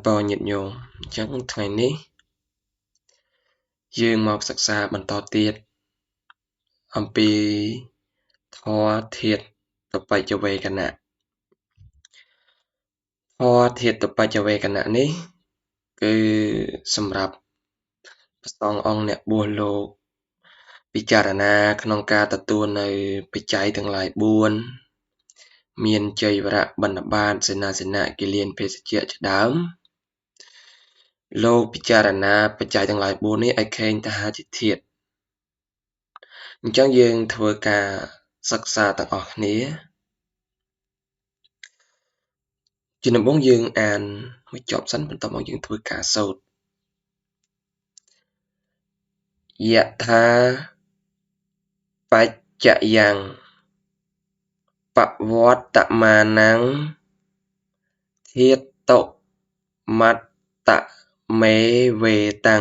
ពរញាតិញោមអញ្ចឹងថ្ងៃនេះយើងមកសិក្សាបន្តទៀតអំពីធម៌ធាតុតបច្ចវេកណៈធម៌ធាតុតបច្ចវេកណៈនេះគឺសម្រាប់ព្រះសង្ឃអង្គអ្នកបួសលោកពិចារណាក្នុងការទទួលនៅបច្ច័យទាំងឡាយ4មានចៃវរៈបណ្ឌបាតសេនាសនៈគិលានភេសជ្ជៈជាដើមលោកពិចារណាបច្ច័យទាំងឡាយ4នេះឲ្យឃើញថាជាធាតុអញ្ចឹងយើងធ្វើការសិក្សាទាំងអស់គ្នាជាដំបូងយើងអានឲ្យចប់សិនបន្ទាប់មកយើងធ្វើការសូត្រយថាបច្ចយ៉ាងបវត្តមានੰធាតុមត្តមេវេតੰ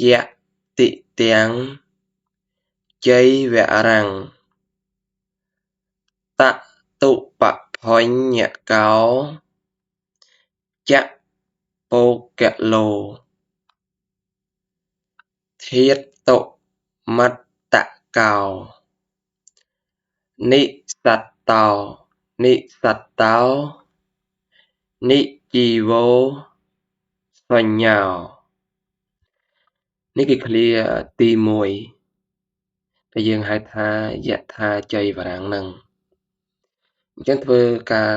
យតិទាំងចៃវរੰតតុបភញ្ញកោចពោគឡូធាតុមត្តកោនិសត្តោនិសត្តោនិជីវោសញ្ញោនេះគឺឃ្លាទី1ដែលយើងហៅថាយថាចៃវរੰនឹងអញ្ចឹងធ្វើការ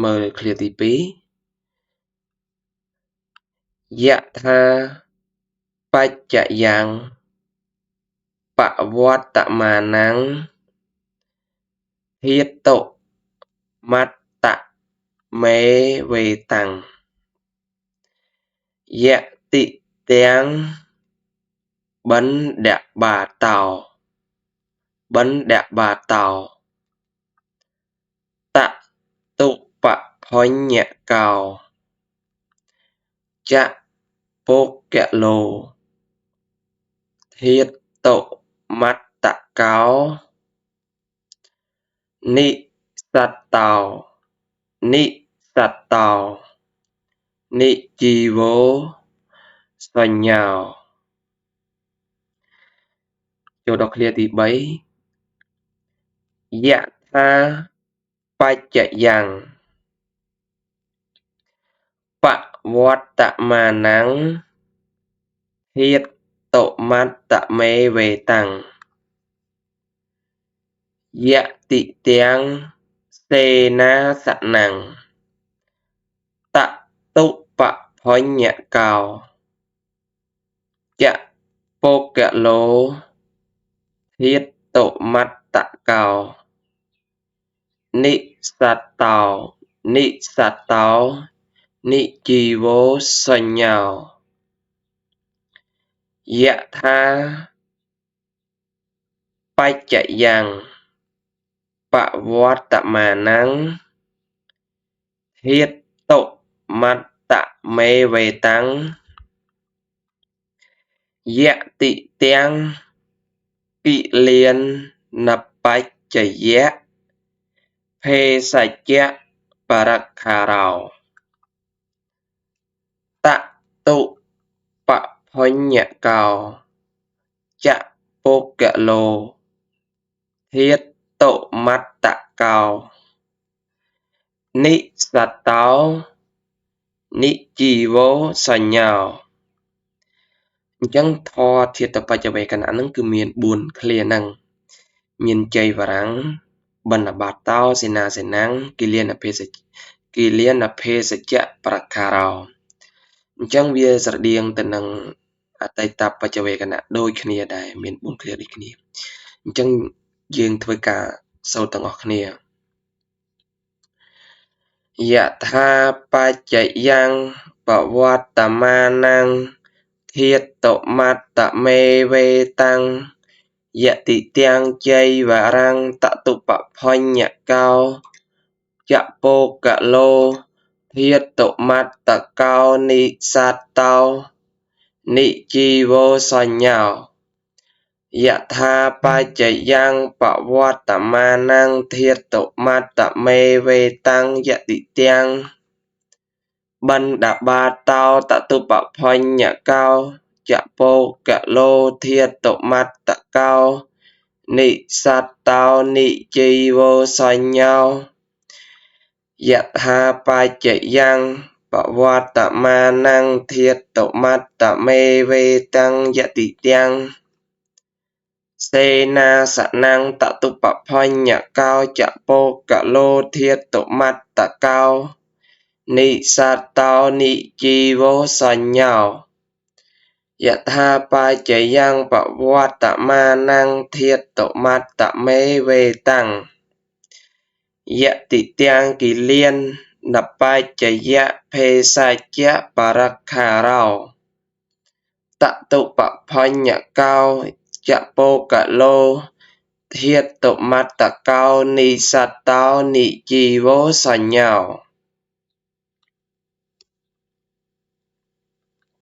មើលឃ្លាទី2យថាបច្ចយ៉ាងបវត្តមានੰធាតុមត្តមេវេតੰយតិទាំងបណ្ឌបាតោបណ្ឌបាតោតតុបភញ្ញកោចពោគឡូធាតុមត្តកោនិសត្តោនិសត្តោនិជីវោសញ្ញោចូលដល់ឃ្លាទី3យថាបច្ចយ៉ាងបវត្តមានੰធាតុមត្តមេវេតੰយតិទាំងសេនាសនੰតតុបភញ្ញកោចពោគឡូធាតុមត្តកោនិសត្តោនិសត្តោនិជីវោសញ្ញោយថាបច្ចយ៉ាងបវត្តមានੰធាតុមត្តមេវេតੰយតិទាំងគិលានបច្ចយៈភេសជ្ជៈបរិក្ខារោតតុបភញ្ញកោចពោគឡូធាតុមត្តកោនិសត្តោនិជីវោសញ្ញោអញ្ចឹងធម៌ធាតុបច្ចវេកណៈហ្នឹងគឺមាន4ឃ្លាហ្នឹងមានចៃវរੰបណ្ឌបាតោសេនាសនੰគិលានភេសជ្ជៈបរិក្ខារោអញ្ចឹងវាស្រដៀងទៅនឹងអតីតបច្ចវេកណៈដូចគ្នាដែរមាន4ឃ្លាដូចគ្នាអញ្ចឹងយើងធ្វើការសូត្រទាំងអស់គ្នាយថាបច្ចយ៉ាងបវត្តមានੰធាតុមត្តមេវេតੰយតិទាំងចៃវរੰតតុបភញ្ញកោចពោគឡូធាតុមត្តកោនិសត្តោនិជីវោសញ្ញោយថាបច្ចយ៉ាងបវត្តមានੰធាតុមត្តមេវេតੰយតិទាំង Ban đà ba tao tạ tu bạc phanh nhạ cao chạ po cả lô thiệt tổ mặt tạ cao nị sát tao nị chi vô sanh nhau yat ha pa chạy yang bạ hoa tạ ma năng thiệt tổ mặt tạ mê vê tăng dạ tị tiang Sê na sạ năng tạ tu bạc phanh nhạ cao chạ po cả lô thiệt tổ mặt tạ cao nị sát tao nị chi vô sanh nhau Yat ha pa chạy yang bạ hoa tạ ma năng thiệt tổ mặt tạ mê vê tăng Dạ tị tiang kỳ liên nạp pa chạy dạ phê sa chá bà ra khả rào tạ tụ bạ phanh nhạ cao chạ po cả lô thiệt tổ mặt tạ cao ni sát tao ni chi vô sanh nhau